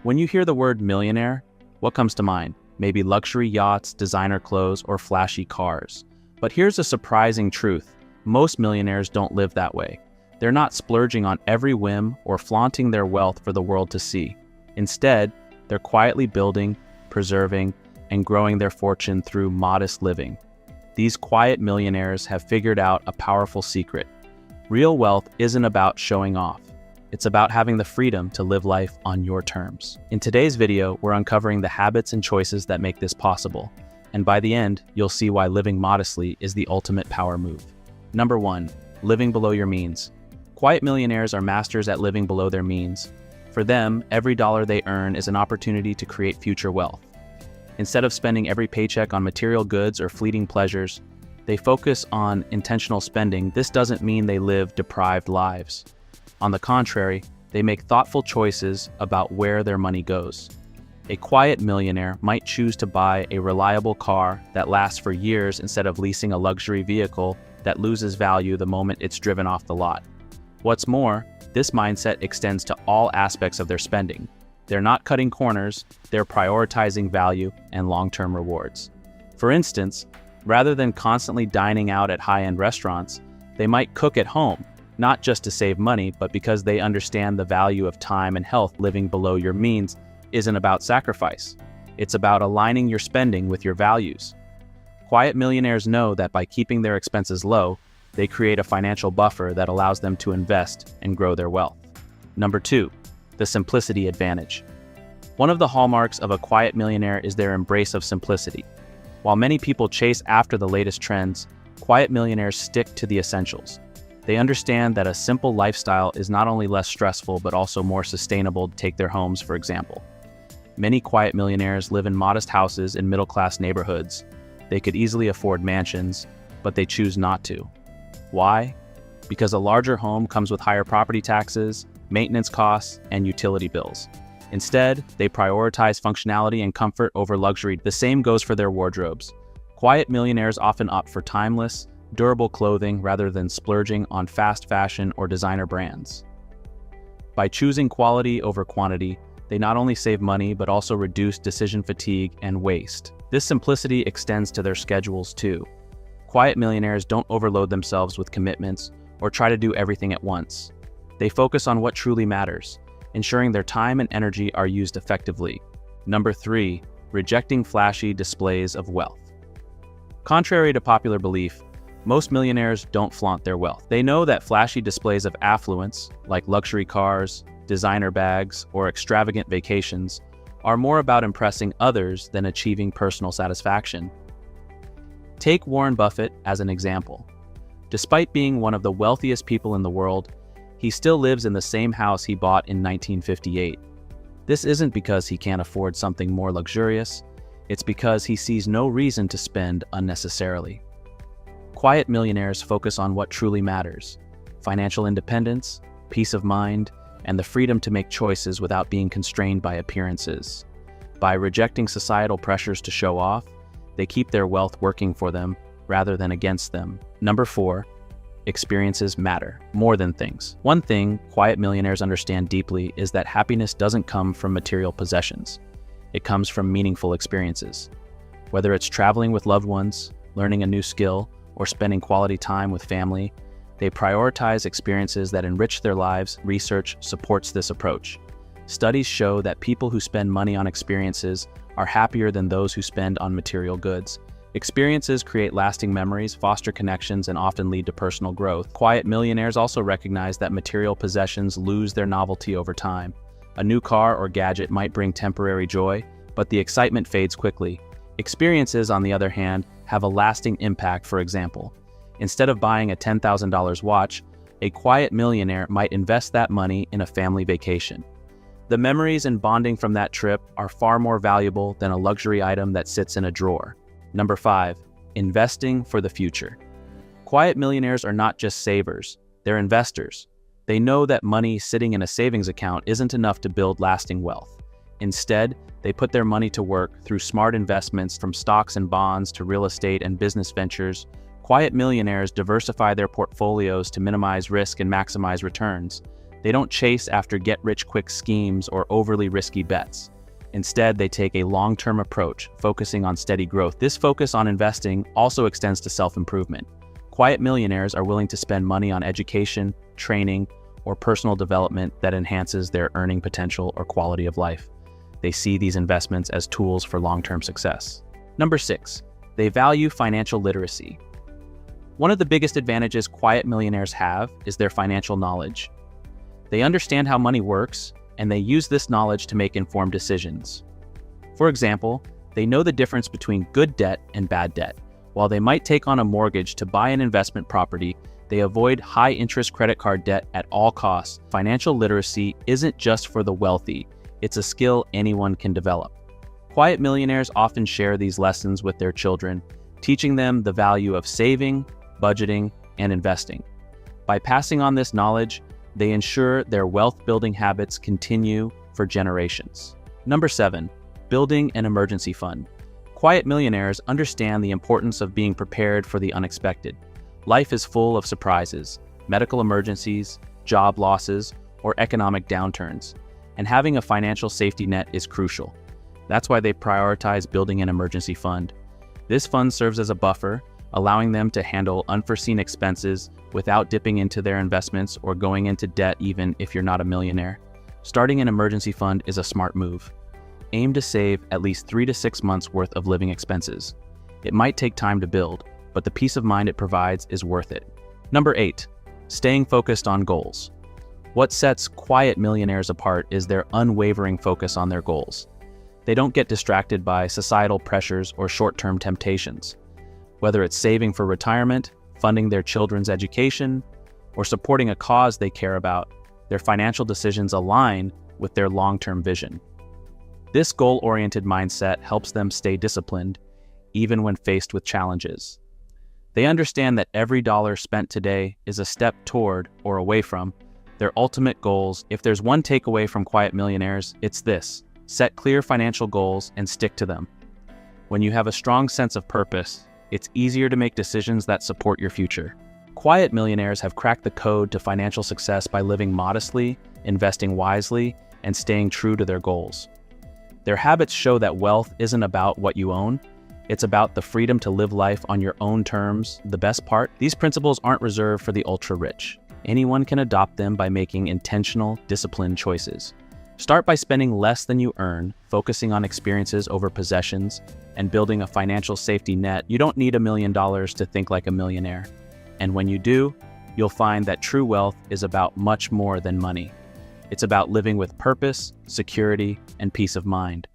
When you hear the word millionaire, what comes to mind? Maybe luxury yachts, designer clothes, or flashy cars. But here's a surprising truth. Most millionaires don't live that way. They're not splurging on every whim or flaunting their wealth for the world to see. Instead, they're quietly building, preserving, and growing their fortune through modest living. These quiet millionaires have figured out a powerful secret. Real wealth isn't about showing off. It's about having the freedom to live life on your terms. In today's video, we're uncovering the habits and choices that make this possible. And by the end, you'll see why living modestly is the ultimate power move. Number 1, living below your means. Quiet millionaires are masters at living below their means. For them, every dollar they earn is an opportunity to create future wealth. Instead of spending every paycheck on material goods or fleeting pleasures, they focus on intentional spending. This doesn't mean they live deprived lives. On the contrary, they make thoughtful choices about where their money goes. A quiet millionaire might choose to buy a reliable car that lasts for years instead of leasing a luxury vehicle that loses value the moment it's driven off the lot. What's more, this mindset extends to all aspects of their spending. They're not cutting corners, they're prioritizing value and long-term rewards. For instance, rather than constantly dining out at high-end restaurants, they might cook at home, not just to save money, but because they understand the value of time and health. Living below your means isn't about sacrifice. It's about aligning your spending with your values. Quiet millionaires know that by keeping their expenses low, they create a financial buffer that allows them to invest and grow their wealth. Number 2, the simplicity advantage. One of the hallmarks of a quiet millionaire is their embrace of simplicity. While many people chase after the latest trends, quiet millionaires stick to the essentials. They understand that a simple lifestyle is not only less stressful, but also more sustainable. Take their homes, for example. Many quiet millionaires live in modest houses in middle-class neighborhoods. They could easily afford mansions, but they choose not to. Why? Because a larger home comes with higher property taxes, maintenance costs, and utility bills. Instead, they prioritize functionality and comfort over luxury. The same goes for their wardrobes. Quiet millionaires often opt for timeless, durable clothing rather than splurging on fast fashion or designer brands. By choosing quality over quantity, they not only save money but also reduce decision fatigue and waste. This simplicity extends to their schedules too. Quiet millionaires don't overload themselves with commitments or try to do everything at once. They focus on what truly matters, ensuring their time and energy are used effectively. Number 3, rejecting flashy displays of wealth. Contrary to popular belief, most millionaires don't flaunt their wealth. They know that flashy displays of affluence, like luxury cars, designer bags, or extravagant vacations, are more about impressing others than achieving personal satisfaction. Take Warren Buffett as an example. Despite being one of the wealthiest people in the world, he still lives in the same house he bought in 1958. This isn't because he can't afford something more luxurious, it's because he sees no reason to spend unnecessarily. Quiet millionaires focus on what truly matters: financial independence, peace of mind, and the freedom to make choices without being constrained by appearances. By rejecting societal pressures to show off, they keep their wealth working for them rather than against them. Number 4, experiences matter more than things. One thing quiet millionaires understand deeply is that happiness doesn't come from material possessions. It comes from meaningful experiences. Whether it's traveling with loved ones, learning a new skill, or spending quality time with family, they prioritize experiences that enrich their lives. Research supports this approach. Studies show that people who spend money on experiences are happier than those who spend on material goods. Experiences create lasting memories, foster connections, and often lead to personal growth. Quiet millionaires also recognize that material possessions lose their novelty over time. A new car or gadget might bring temporary joy, but the excitement fades quickly. Experiences, on the other hand, have a lasting impact. For example, instead of buying a $10,000 watch, a quiet millionaire might invest that money in a family vacation. The memories and bonding from that trip are far more valuable than a luxury item that sits in a drawer. Number 5, investing for the future. Quiet millionaires are not just savers, they're investors. They know that money sitting in a savings account isn't enough to build lasting wealth. Instead, they put their money to work through smart investments, from stocks and bonds to real estate and business ventures. Quiet millionaires diversify their portfolios to minimize risk and maximize returns. They don't chase after get-rich-quick schemes or overly risky bets. Instead, they take a long-term approach, focusing on steady growth. This focus on investing also extends to self-improvement. Quiet millionaires are willing to spend money on education, training, or personal development that enhances their earning potential or quality of life. They see these investments as tools for long-term success. Number 6, they value financial literacy. One of the biggest advantages quiet millionaires have is their financial knowledge. They understand how money works, and they use this knowledge to make informed decisions. For example, they know the difference between good debt and bad debt. While they might take on a mortgage to buy an investment property, they avoid high-interest credit card debt at all costs. Financial literacy isn't just for the wealthy, it's a skill anyone can develop. Quiet millionaires often share these lessons with their children, teaching them the value of saving, budgeting, and investing. By passing on this knowledge, they ensure their wealth-building habits continue for generations. Number 7, building an emergency fund. Quiet millionaires understand the importance of being prepared for the unexpected. Life is full of surprises, medical emergencies, job losses, or economic downturns, and having a financial safety net is crucial. That's why they prioritize building an emergency fund. This fund serves as a buffer, allowing them to handle unforeseen expenses without dipping into their investments or going into debt even if you're not a millionaire. Starting an emergency fund is a smart move. Aim to save at least 3 to 6 months worth of living expenses. It might take time to build, but the peace of mind it provides is worth it. Number 8, staying focused on goals. What sets quiet millionaires apart is their unwavering focus on their goals. They don't get distracted by societal pressures or short-term temptations. Whether it's saving for retirement, funding their children's education, or supporting a cause they care about, their financial decisions align with their long-term vision. This goal-oriented mindset helps them stay disciplined, even when faced with challenges. They understand that every dollar spent today is a step toward or away from their ultimate goals. If there's one takeaway from quiet millionaires, it's this: set clear financial goals and stick to them. When you have a strong sense of purpose, it's easier to make decisions that support your future. Quiet millionaires have cracked the code to financial success by living modestly, investing wisely, and staying true to their goals. Their habits show that wealth isn't about what you own, it's about the freedom to live life on your own terms. The best part, these principles aren't reserved for the ultra-rich. Anyone can adopt them by making intentional, disciplined choices. Start by spending less than you earn, focusing on experiences over possessions, and building a financial safety net. You don't need $1 million to think like a millionaire. And when you do, you'll find that true wealth is about much more than money. It's about living with purpose, security, and peace of mind.